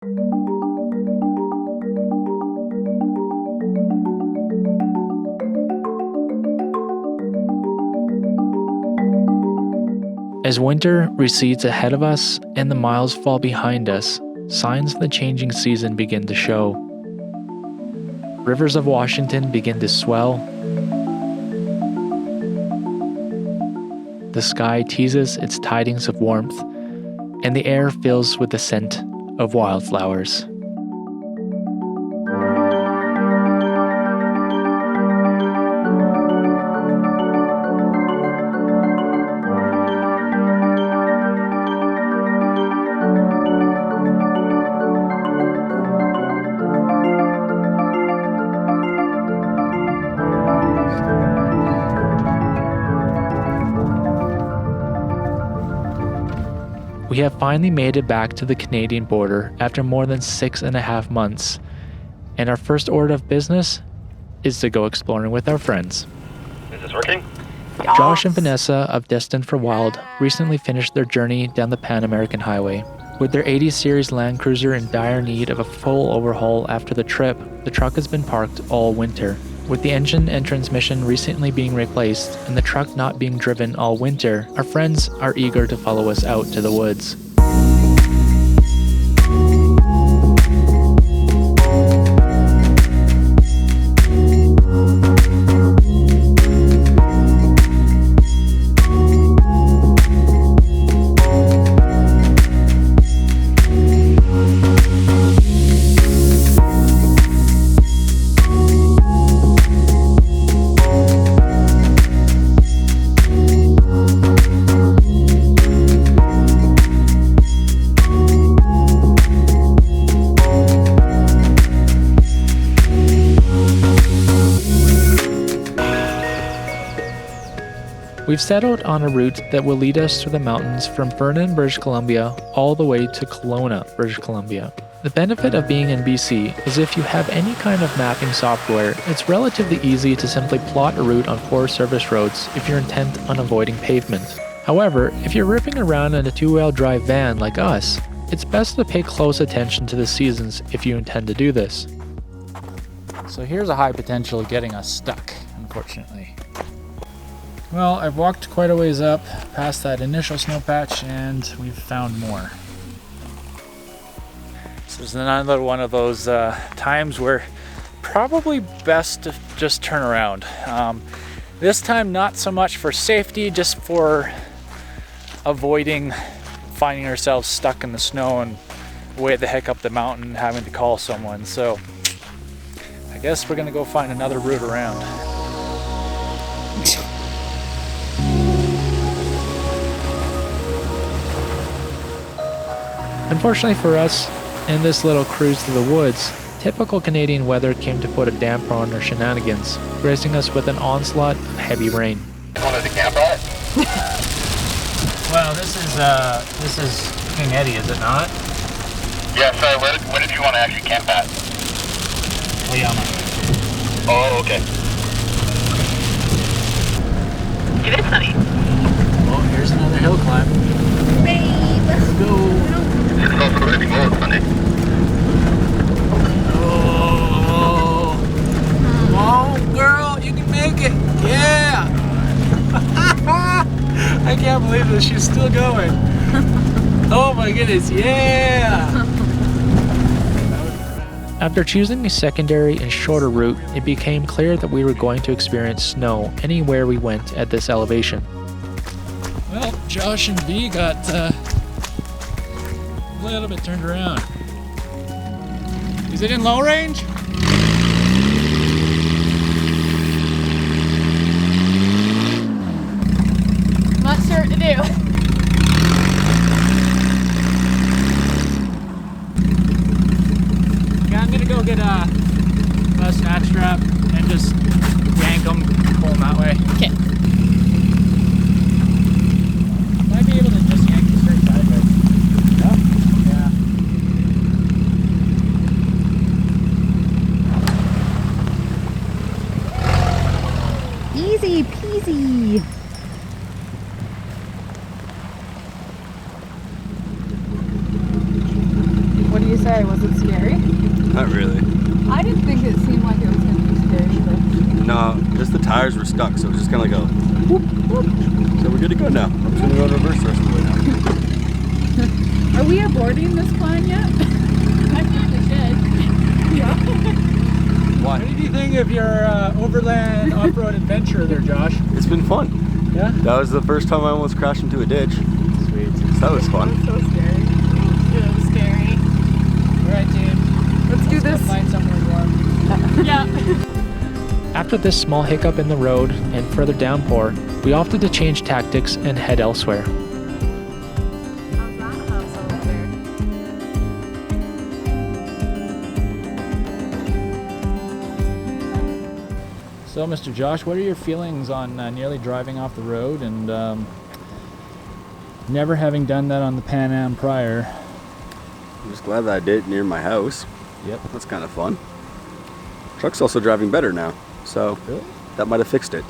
As winter recedes ahead of us and the miles fall behind us, signs of the changing season begin to show. Rivers of Washington begin to swell. The sky teases its tidings of warmth, and the air fills with the scent of wildflowers. We have finally made it back to the Canadian border after more than 6.5 months, and our first order of business is to go exploring with our friends. Is this working? Josh and Vanessa of Destined for Wild recently finished their journey down the Pan American Highway. With their 80 Series Land Cruiser in dire need of a full overhaul after the trip, the truck has been parked all winter. With the engine and transmission recently being replaced and the truck not being driven all winter, our friends are eager to follow us out to the woods. We've settled on a route that will lead us through the mountains from Vernon, British Columbia, all the way to Kelowna, British Columbia. The benefit of being in BC is if you have any kind of mapping software, it's relatively easy to simply plot a route on Forest Service roads if you're intent on avoiding pavement. However, if you're ripping around in a two-wheel drive van like us, it's best to pay close attention to the seasons if you intend to do this. So here's a high potential of getting us stuck, unfortunately. Well, I've walked quite a ways up past that initial snow patch and we've found more. So this is another one of those times where probably best to just turn around. This time not so much for safety, just for avoiding finding ourselves stuck in the snow and way the heck up the mountain and having to call someone. So I guess we're gonna go find another route around. Unfortunately for us, in this little cruise through the woods, typical Canadian weather came to put a damper on our shenanigans, gracing us with an onslaught of heavy rain. Wanted to camp out? Well, this is King Eddie, is it not? Yeah, sorry, where did you want to actually camp at? Liama. Oh, okay. It is sunny. Well, here's another hill climb. Babe. Let's go. It's also really cold, Sunday. Oh, come on, girl, you can make it. Yeah. I can't believe this. She's still going. Oh my goodness, yeah. After choosing a secondary and shorter route, it became clear that we were going to experience snow anywhere we went at this elevation. Well, Josh and V got a little bit turned around. Is it in low range? Not sure what to do. Yeah, I'm gonna go get a snatch strap and just yank them, pull them that way. Okay. Might be able to just yank the straight sideways. Yeah. Easy peasy. What do you say? Was Was it scary? Not really. I didn't think it seemed like it was going to be scary either. No, just the tires were stuck, so it was just kind of like a whoop, whoop. So we're good to go now. I'm just gonna go in reverse the rest of the way now. Are we aborting this plan yet? I feel like we should. Yeah. What did you think of your overland off-road adventure there, Josh? It's been fun. Yeah? That was the first time I almost crashed into a ditch. Sweet. So that was fun. So scary. It was scary. Alright, dude. Let's do this. Find somewhere warm. Yeah. After this small hiccup in the road and further downpour, we opted to change tactics and head elsewhere. How's that house over there? So, Mr. Josh, what are your feelings on nearly driving off the road and never having done that on the Pan Am prior? I'm just glad that I did it near my house. Yep. That's kind of fun. Truck's also driving better now, so Really? that might have fixed it.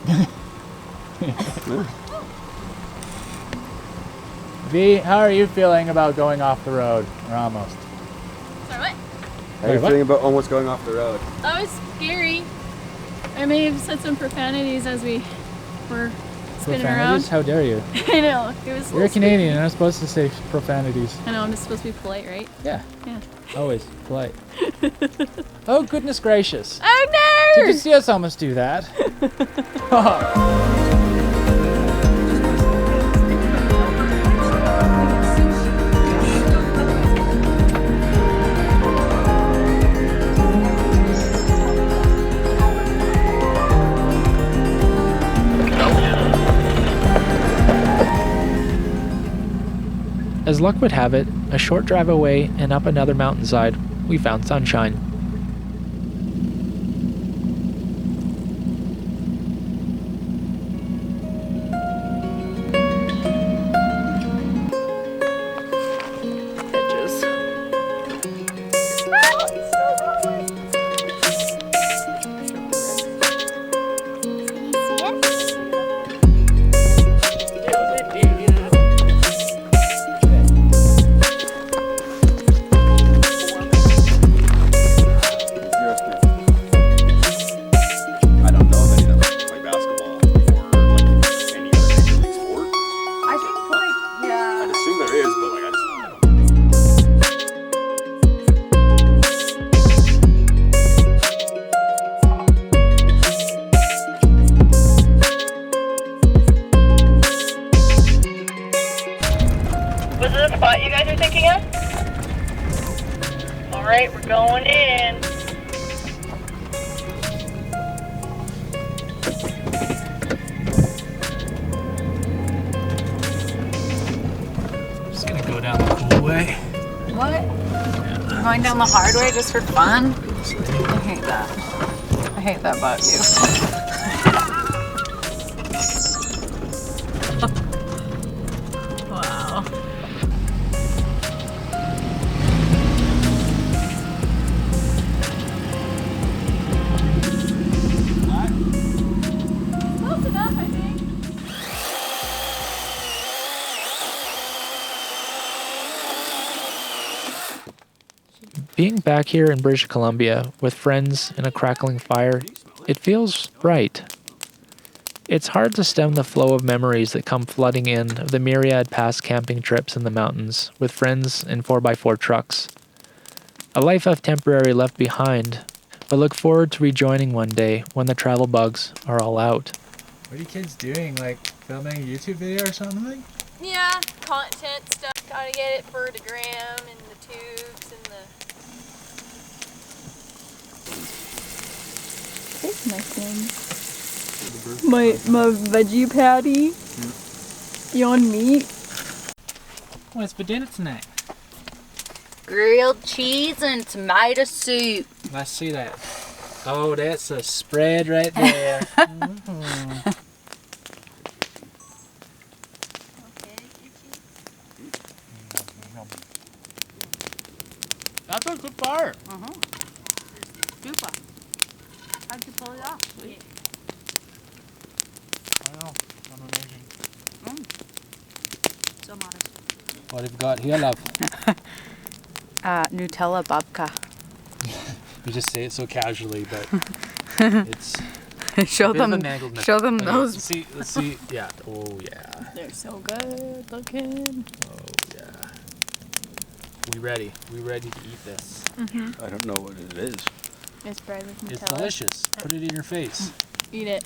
Yeah. V, how are you feeling about going off the road? Or almost? Sorry, what? How are you what? feeling about almost going off the road? That was scary. I may have said some profanities as we were spinning Profanities? How dare you? around. I know. It was. You're a Canadian, you're not supposed to say profanities. I know. I'm just supposed to be polite, right? Yeah. Yeah. Always polite. Oh, goodness gracious. Oh Did no! you see us almost do that? As luck would have it, a short drive away and up another mountainside, we found sunshine. Edges. I don't know of any that play basketball or like any other major league sport. I think like, yeah. I'd assume there is, but like I just don't know. Was it a spot you guys are thinking of? Alright, we're going in. Just gonna go down the cool way. What? You're going down the hard way just for fun? I hate that. I hate that about you. Wow. Close enough, I think. Being back here in British Columbia with friends and a crackling fire, it feels right. It's hard to stem the flow of memories that come flooding in of the myriad past camping trips in the mountains with friends in 4x4 trucks. A life I've temporarily left behind, but look forward to rejoining one day when the travel bugs are all out. What are you kids doing? Like filming a YouTube video or something? Yeah, content stuff. Gotta get it for the gram and the tubes and the. Here's my thing. My veggie patty. Beyond meat. What's for dinner tonight? Grilled cheese and tomato soup. Let's see that. Oh, that's a spread right there. Mhm. That's a good fire. Super. How'd you pull it off? Sweet. I know. I'm amazing. So modest. What have you got here, love? Nutella babka. You just say it so casually, but it's Show a bit of a them. mangled myth. Show them Okay, those. Let's see. Yeah. Oh yeah. They're so good looking. Oh yeah. We ready? We ready to eat this? I don't know what it is. It's bread with Nutella. It's delicious. Put it in your face. Eat it.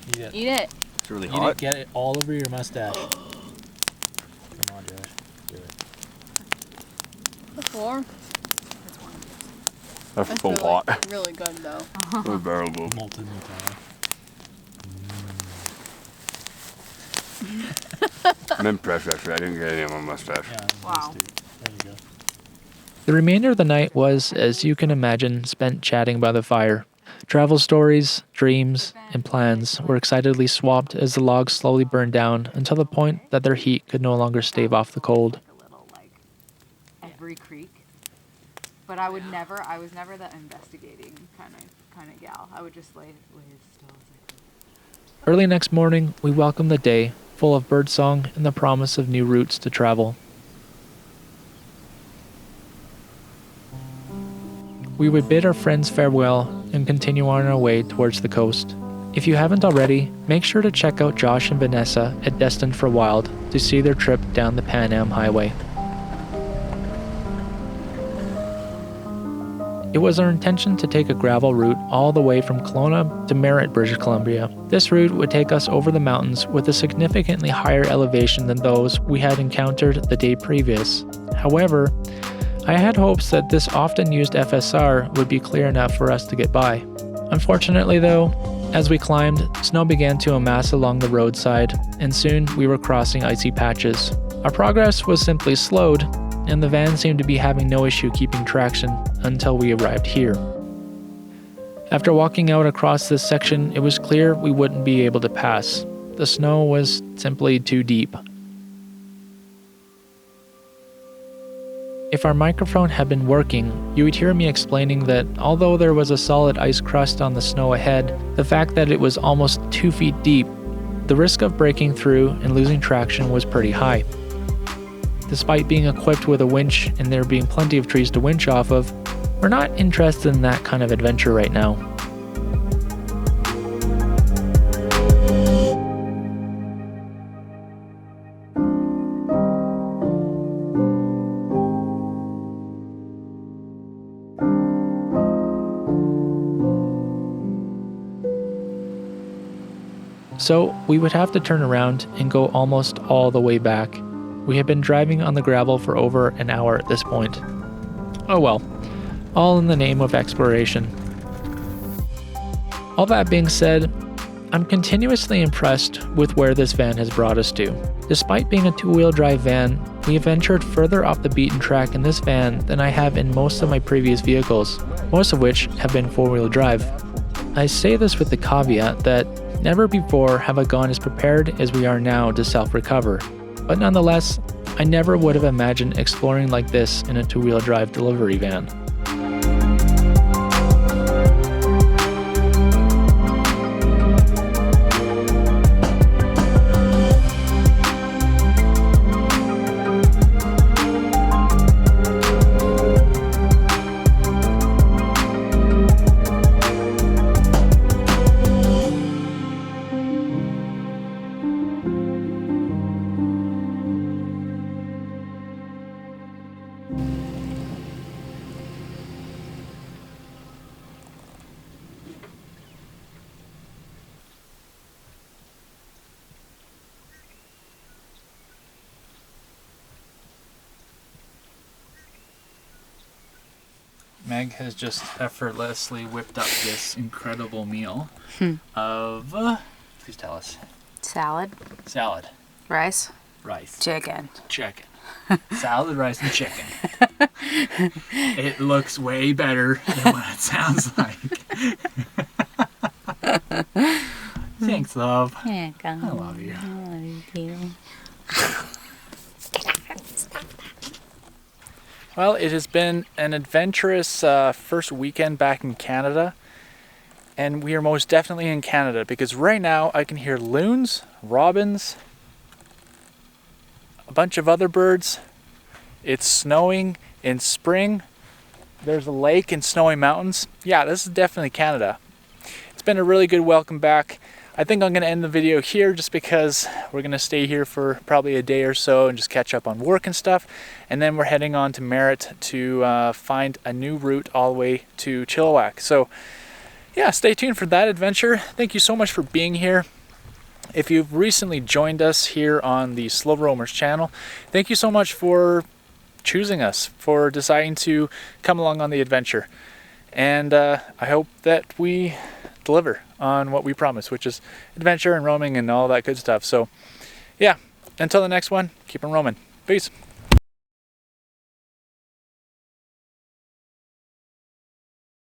Eat it. Eat it. It's really Eat hot. it. Get it all over your mustache. Come on, Josh. Do it. Before. That's That's so really, hot. really good though. It's bearable. Molten Nutella. I'm impressed actually. I didn't get any on my mustache. Yeah. Wow. There you go. The remainder of the night was, as you can imagine, spent chatting by the fire. Travel stories, dreams, and plans were excitedly swapped as the logs slowly burned down until the point that their heat could no longer stave off the cold. A little like every creek, but I was never the investigating kind of gal. I would just lay still. Early next morning, we welcomed the day, full of birdsong and the promise of new routes to travel. We would bid our friends farewell and continue on our way towards the coast. If you haven't already, make sure to check out Josh and Vanessa at Destined for Wild to see their trip down the Pan Am Highway. It was our intention to take a gravel route all the way from Kelowna to Merritt, British Columbia. This route would take us over the mountains with a significantly higher elevation than those we had encountered the day previous. However, I had hopes that this often used FSR would be clear enough for us to get by. Unfortunately though, as we climbed, snow began to amass along the roadside, and soon we were crossing icy patches. Our progress was simply slowed, and the van seemed to be having no issue keeping traction until we arrived here. After walking out across this section, it was clear we wouldn't be able to pass. The snow was simply too deep. If our microphone had been working, you would hear me explaining that although there was a solid ice crust on the snow ahead, the fact that it was almost 2 feet deep, the risk of breaking through and losing traction was pretty high. Despite being equipped with a winch and there being plenty of trees to winch off of, we're not interested in that kind of adventure right now. So we would have to turn around and go almost all the way back. We had been driving on the gravel for over an hour at this point. Oh well, all in the name of exploration. All that being said, I'm continuously impressed with where this van has brought us to. Despite being a two-wheel drive van, we have ventured further off the beaten track in this van than I have in most of my previous vehicles, most of which have been four-wheel drive. I say this with the caveat that never before have I gone as prepared as we are now to self-recover. But nonetheless, I never would have imagined exploring like this in a two-wheel drive delivery van. Meg has just effortlessly whipped up this incredible meal of, please tell us, Salad, salad, rice, chicken, chicken. salad, rice, and chicken. It looks way better than what it sounds like. Thanks, love. I love you. Well, it has been an adventurous first weekend back in Canada, and we are most definitely in Canada because right now I can hear loons, robins, a bunch of other birds. It's snowing, in spring, there's a lake and snowy mountains. Yeah, this is definitely Canada. It's been a really good welcome back. I think I'm going to end the video here just because we're going to stay here for probably a day or so and just catch up on work and stuff. And then we're heading on to Merritt to find a new route all the way to Chilliwack. So yeah, stay tuned for that adventure. Thank you so much for being here. If you've recently joined us here on the Slow Roamers channel, thank you so much for choosing us, for deciding to come along on the adventure. And I hope that we deliver on what we promise, which is adventure and roaming and all that good stuff. So yeah, until the next one, keep on roaming. Peace.